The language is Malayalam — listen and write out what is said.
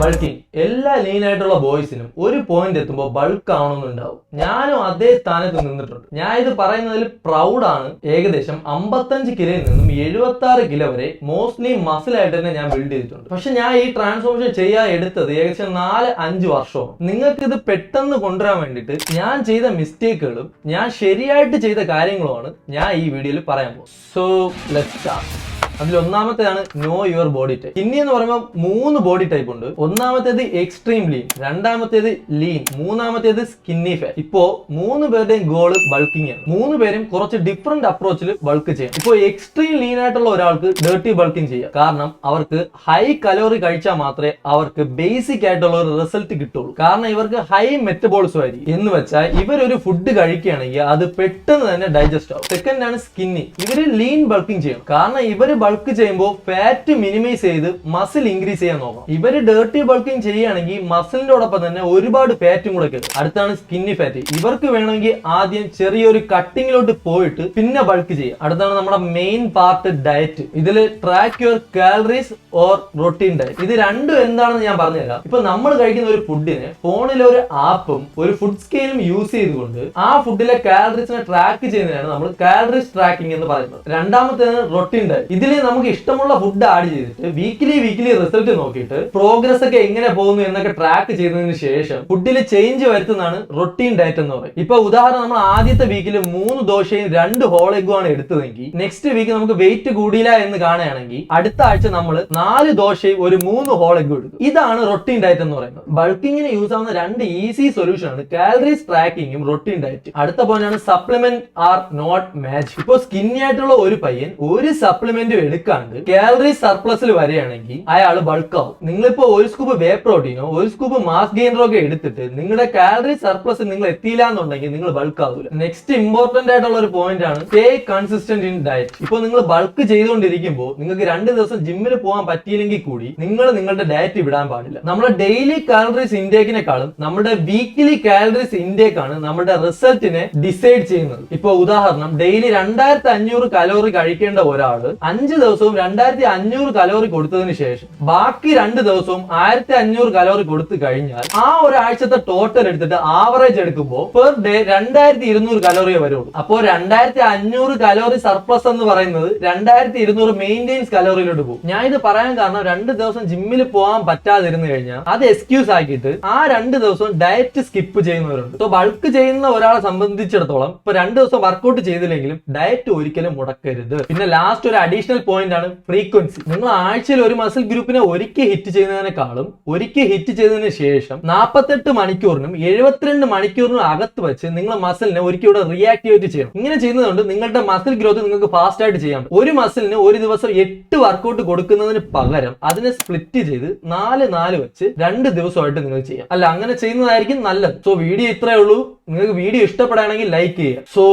ബൾക്കിംഗ് എല്ലാ ലീനായിട്ടുള്ള ബോയ്സിനും ഒരു പോയിന്റ് എത്തുമ്പോൾ ബൾക്ക് ആവണമെന്നുണ്ടാവും. ഞാനും അതേ സ്ഥാനത്ത് നിന്നിട്ടുണ്ട്. ഞാൻ ഇത് പറയുന്നതിൽ പ്രൗഡാണ്. ഏകദേശം 55 കിലോയിൽ നിന്നും 76 കിലോ വരെ മോസ്റ്റ്ലി മസിലായിട്ട് തന്നെ ഞാൻ ബിൽഡ് ചെയ്തിട്ടുണ്ട്. പക്ഷെ ഞാൻ ഈ ട്രാൻസ്ഫോർമേഷൻ ചെയ്യാൻ എടുത്തത് ഏകദേശം 4-5 വർഷവും. നിങ്ങൾക്ക് ഇത് പെട്ടെന്ന് കൊണ്ടുവരാൻ വേണ്ടിയിട്ട് ഞാൻ ചെയ്ത മിസ്റ്റേക്കുകളും ഞാൻ ശരിയായിട്ട് ചെയ്ത കാര്യങ്ങളുമാണ് ഞാൻ ഈ വീഡിയോയിൽ പറയാൻ പോകുന്നത്. So let's start. അതിൽ ഒന്നാമത്തേതാണ് know your body type. Skinny എന്ന് പറയുമ്പോൾ 3 ബോഡി ടൈപ്പ് ഉണ്ട്. ഒന്നാമത്തേത് എക്സ്ട്രീം ലീൻ, രണ്ടാമത്തേത് ലീൻ, മൂന്നാമത്തേത് സ്കിന്നി ഫാറ്റ്. ഇപ്പോ 3 പേരുടെയും ഗോള് ബൾക്കിംഗ് ആണ്. 3 പേരും കുറച്ച് ഡിഫറെന്റ് അപ്രോച്ചിൽ ബൾക്ക് ചെയ്യാം. ഇപ്പോ എക്സ്ട്രീം ലീൻ ആയിട്ടുള്ള ഒരാൾക്ക് ഡേർട്ടി ബൾക്കിംഗ് ചെയ്യാം. കാരണം അവർക്ക് ഹൈ കലോറി കഴിച്ചാൽ മാത്രമേ അവർക്ക് ബേസിക് ആയിട്ടുള്ള ഒരു റിസൾട്ട് കിട്ടുള്ളൂ. കാരണം ഇവർക്ക് ഹൈ മെറ്റബോളിസം ആയിരിക്കും. എന്ന് വെച്ചാൽ ഇവരൊരു ഫുഡ് കഴിക്കുകയാണെങ്കിൽ അത് പെട്ടെന്ന് തന്നെ ഡൈജസ്റ്റ് ആവും. സെക്കൻഡ് ആണ് സ്കിന്നി. ഇവര് ലീൻ ബൾക്കിംഗ് ചെയ്യണം. കാരണം ഇവര് ബൾക്ക് ചെയ്യുമ്പോൾ ഫാറ്റ് മിനിമൈസ് ചെയ്ത് മസിൽ ഇൻക്രീസ് ചെയ്യാൻ നോക്കണം. ഇവര് ഡേർട്ടി ബൾക്കിംഗ് ചെയ്യുകയാണെങ്കിൽ മസിലിനോടൊപ്പം തന്നെ ഒരുപാട് ഫാറ്റും കൂടെ കിട്ടും. അടുത്താണ് സ്കിന്നി ഫാറ്റ്. ഇവർക്ക് വേണമെങ്കിൽ ആദ്യം ചെറിയൊരു കട്ടിങ്ങിലോട്ട് പോയിട്ട് പിന്നെ ബൾക്ക് ചെയ്യാം. അടുത്താണ് നമ്മുടെ മെയിൻ പാർട്ട് ഡയറ്റ്. ഇതിൽ track your calories or routine diet. ഇത് രണ്ടും എന്താണെന്ന് ഞാൻ പറഞ്ഞുതരാം. ഇപ്പൊ നമ്മൾ കഴിക്കുന്ന ഒരു ഫുഡിന് ഫോണിലെ ഒരു ആപ്പും ഒരു ഫുഡ് സ്കെയിലും യൂസ് ചെയ്തുകൊണ്ട് ആ ഫുഡിലെ കാലറീസിനെ ട്രാക്ക് ചെയ്യുന്നതാണ് നമ്മൾ കാലറീസ് ട്രാക്കിംഗ് എന്ന് പറയുന്നത്. രണ്ടാമത്തേതാണ് റൊട്ടീൻ ഡയറ്റ്. ഇതിൽ നമുക്ക് ഇഷ്ടമുള്ള ഫുഡ് ആഡ് ചെയ്തിട്ട് വീക്കിലി റിസൾട്ട് നോക്കിയിട്ട് പ്രോഗ്രസ് ഒക്കെ എങ്ങനെ പോകുന്നു എന്നൊക്കെ ട്രാക്ക് ചെയ്തതിന് ശേഷം ഫുഡിൽ ചേഞ്ച് വരുത്തുന്നതാണ് റൊട്ടീൻ ഡയറ്റ് എന്ന് പറയും. ഇപ്പൊ ഉദാഹരണം നമ്മൾ ആദ്യത്തെ വീക്കിൽ 3 ദോശയും 2 ഹോൾ എഗ്ഗും ആണ് എടുത്തതെങ്കിൽ നെക്സ്റ്റ് വീക്ക് നമുക്ക് വെയിറ്റ് കൂടിയില്ല എന്ന് കാണുകയാണെങ്കിൽ അടുത്ത ആഴ്ച നമ്മൾ 4 ദോശയും ഒരു 3 ഹോൾ എഗ്ഗും എടുക്കും. ഇതാണ് റൊട്ടീൻ ഡയറ്റ് എന്ന് പറയുന്നത്. ബൾക്കിങ്ങിന് യൂസ് ആവുന്ന 2 ഈസി സൊല്യൂഷൻ ആണ് കാലറീസ് ട്രാക്കിങ്ങും റൊട്ടീൻ ഡയറ്റ്. അടുത്ത പോയിന്റ് ആണ് സപ്ലിമെന്റ് ആർ നോട്ട് മാച്ച്. ഇപ്പൊ സ്കിന്നി ആയിട്ടുള്ള ഒരു പയ്യൻ ഒരു സപ്ലിമെന്റ് എടുക്കാണ്ട് കാലറി സർപ്ലസിൽ വരികയാണെങ്കിൽ അയാൾ ബൾക്ക് ആവും. നിങ്ങളിപ്പോ ഒരു സ്കൂപ്പ് വേ പ്രോട്ടീനോ ഒരു സ്കൂപ്പ് മാസ് ഗെയിനറോ ഒക്കെ എടുത്തിട്ട് നിങ്ങളുടെ കാലറി സർപ്ലസ് നിങ്ങൾ എത്തിയില്ല എന്നുണ്ടെങ്കിൽ നിങ്ങൾ ബൾക്ക് ആവില്ല. നെക്സ്റ്റ് ഇമ്പോർട്ടന്റ് ആയിട്ടുള്ള ഒരു പോയിന്റ് ആണ് സ്റ്റേ കൺസിസ്റ്റന്റ് ഇൻ ഡയറ്റ്. ഇപ്പൊ നിങ്ങൾ ബൾക്ക് ചെയ്തുകൊണ്ടിരിക്കുമ്പോൾ നിങ്ങൾക്ക് 2 ദിവസം ജിമ്മിൽ പോകാൻ പറ്റിയില്ലെങ്കിൽ കൂടി നിങ്ങൾ നിങ്ങളുടെ ഡയറ്റ് വിടാൻ പാടില്ല. നമ്മുടെ ഡെയിലി കാലറീസ് ഇൻടേക്കിനെക്കാളും നമ്മുടെ വീക്കിലി കാലറീസ് ഇൻടേക്ക് ആണ് നമ്മുടെ റിസൾട്ടിനെ ഡിസൈഡ് ചെയ്യുന്നത്. ഇപ്പൊ ഉദാഹരണം ഡെയിലി 2500 കലോറി കഴിക്കേണ്ട ഒരാള് 5 ദിവസവും 2500 കലോറി കൊടുത്തതിന് ശേഷം ബാക്കി 2 ദിവസവും 1500 കലോറി കൊടുത്തു കഴിഞ്ഞാൽ ആ ഒരാഴ്ചത്തെ ടോട്ടൽ എടുത്തിട്ട് ആവറേജ് എടുക്കുമ്പോൾ പെർ ഡേ 2200 കലോറിയെ വരുള്ളൂ. അപ്പോൾ 2500 കലോറി സർപ്ലസ് എന്ന് പറയുന്നത് 2200 മെയിൻറ്റെയിൻസ് കലോറിയിലോട്ട് പോകും. ഞാൻ ഇത് പറയാൻ കാരണം 2 ദിവസം ജിമ്മിൽ പോകാൻ പറ്റാതിരുന്നു കഴിഞ്ഞാൽ അത് എക്സ്ക്യൂസ് ആക്കിയിട്ട് ആ 2 ദിവസം ഡയറ്റ് സ്കിപ്പ് ചെയ്യുന്നവരുണ്ട്. സോ ബൾക്ക് ചെയ്യുന്ന ഒരാളെ സംബന്ധിച്ചിടത്തോളം ഇപ്പൊ 2 ദിവസം വർക്കൗട്ട് ചെയ്തില്ലെങ്കിലും ഡയറ്റ് ഒരിക്കലും മുടക്കരുത്. പിന്നെ ലാസ്റ്റ് ഒരു അഡീഷണൽ പോയിന്റ് ആണ് ഫ്രീക്വൻസി. നിങ്ങൾ ആഴ്ചയിൽ ഒരു മസിൽ ഗ്രൂപ്പിനെ ഒരിക്കൽ ഹിറ്റ് ചെയ്യുന്നതിനേക്കാളും ഒരിക്കൽ ഹിറ്റ് ചെയ്തതിനു ശേഷം 48 മണിക്കൂറിനും 72 മണിക്കൂറിനും അകത്ത് വെച്ച് നിങ്ങൾ മസിലിനെ ഒരിക്കൽ ഇവിടെ റീആക്ടിവേറ്റ് ചെയ്യണം. ഇങ്ങനെ ചെയ്യുന്നതുകൊണ്ട് നിങ്ങളുടെ മസിൽ ഗ്രോത്ത് നിങ്ങൾക്ക് ഫാസ്റ്റ് ആയിട്ട് ചെയ്യാം. ഒരു മസിലിന് ഒരു ദിവസം 8 വർക്കൗട്ട് കൊടുക്കുന്നതിന് പകരം അതിനെ സ്പ്ലിറ്റ് ചെയ്ത് 4 വെച്ച് 2 ദിവസമായിട്ട് നിങ്ങൾ ചെയ്യാം. അല്ല അങ്ങനെ ചെയ്യുന്നതായിരിക്കും നല്ലത്. സോ വീഡിയോ ഇത്രയേ ഉള്ളൂ. നിങ്ങൾക്ക് വീഡിയോ ഇഷ്ടപ്പെടുകയാണെങ്കിൽ ലൈക്ക് ചെയ്യുക. സോ